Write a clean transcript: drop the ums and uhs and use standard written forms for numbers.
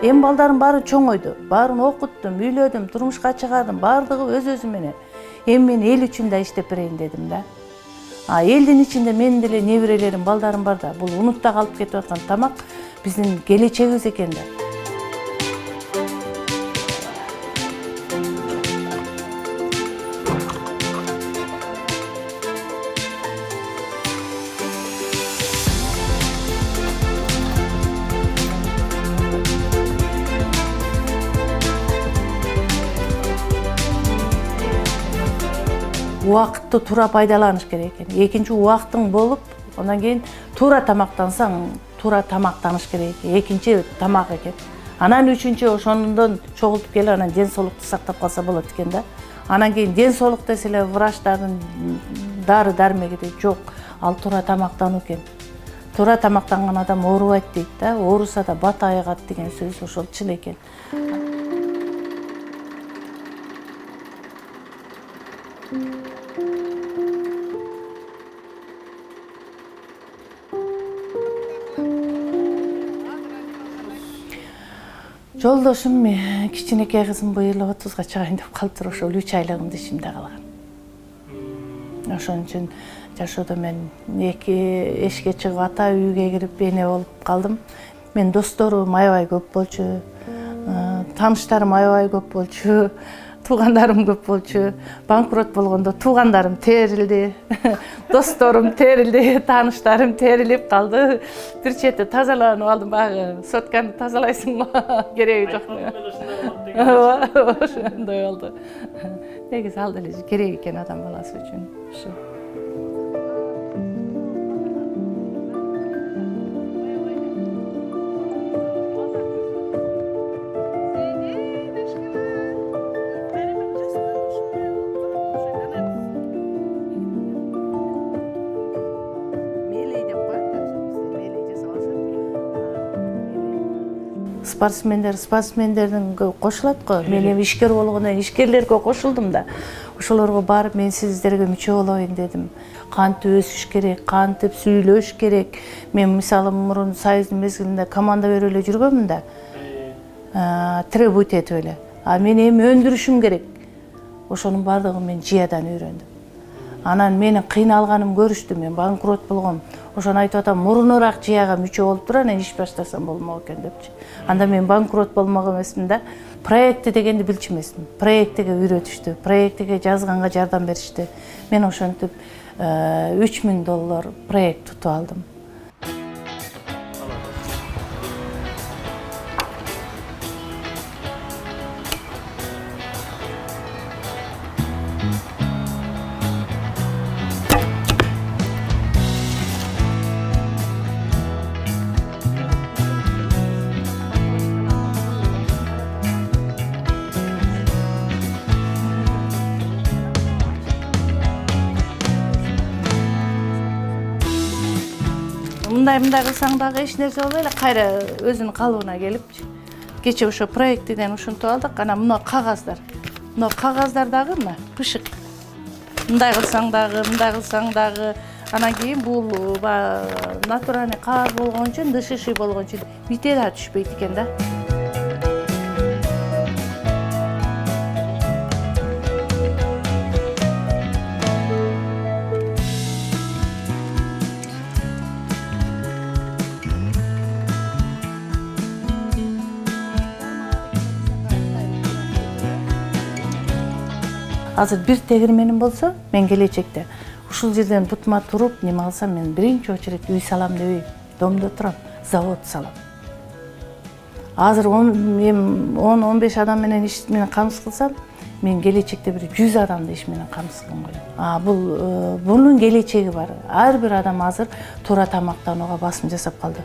Эми балдарым баары чоңойду, баарын окуттум, үйлөдүм, турмушка чыгардым, баардыгы өз-өзү менен. Эми мен эл үчүн да иштеп берейин дедим да. Элдин ичинде менин деле неберелерим, балдарым бар да. Бул унутта калып кетип аткан тамак биздин келечегибиз экен да. Убакытты туура пайдаланыш керек экен. Экинчи убактың болуп, андан кийин туура тамактансаң, туура тамактаныш керек. Экинчи тамак экен. Анан үчүнчү ошондон чогултуп келип, анан ден соолукту сактап калса болот экен да. Анан кийин ден соолук деселе врачтардын дары дармеги дейт, жок, ал туура тамактануу экен. Туура тамактанган адам оорубайт дейт да. Ооруса да бат айыгат деген сөз ошол чын экен. Жолдошум кичинекей кызым быйыл 30га чыгайын деп калыптыр, ошол 3 айлыгым ишимде калган. Ошон үчүн жашоодо мен эки эшикке чыгып ата үйгө кирип эне болуп калдым. Мен досторум аябай көп болчу, тааныштарым аябай көп болчу, туугандарым көп болчу. Банкрот болгондо туугандарым терилди, досторум терилди, тааныштарым терилип калды. Бир чети тазаланып алдым, баягы сотканы тазалайсыңбы, кереги жок. Ошондой болду. Негизи ал деле керек экен адам баласы үчүн. Спортсмендердин кошулат го. Мен эми ишкер болгондон ишкерлерге кошулдум да. Ошолорго барып мен сиздерге мүчө болоюн дедим. Кантип өсүш керек, кантип сүйлөш керек. Мен мисалы мурун союздун мезгилинде команда берип эле жүргөнмүн да. Требуйт этип эле. Мен эми өндүрүшүм керек. Ошонун баардыгын мен жиядан үйрөндүм. Анан менин кыйналганым көрүштү, мен банкрот болгом. Ошону айтып атам, мурунураак жияга мүчө болуп туруп, анан иш баштасам болмок экен депчи. Анда мен банкрот болмок эмесмин да. Проекти дегенди билчү эмесмин. Проектиге үйрөтүштү, проектиге жазганга жардам беришти. Мен ошентип $3000 проект тутуп алдым. Мындай кылсаң дагы эч нерсе болбой эле, кайра өзүнүн калыбына келип. Кече ошо проектиден ушинтип алдык. Анан мына кагаздар. Мына кагаздар дагы мына пышык. Мындай кылсаң дагы, анан кийин бул натуральный кагаз болгон үчүн, дышышый болгон үчүн бите да түшпөйт экен да. Азыр бир тегирменим болсо, мен келечекте ушул жерден бутума туруп, неме алсам, мен биринчи очередь үй салам дебейм, домдо турам, завод салам. Азыр 10-15 адам менен иш менен камсыз кылсам, мен келечекте бир 100 адамды иш менен камсыз кылгым келет. Бунун келечеги бар. Ар бир адам азыр туура тамактанууга басым жасап калды.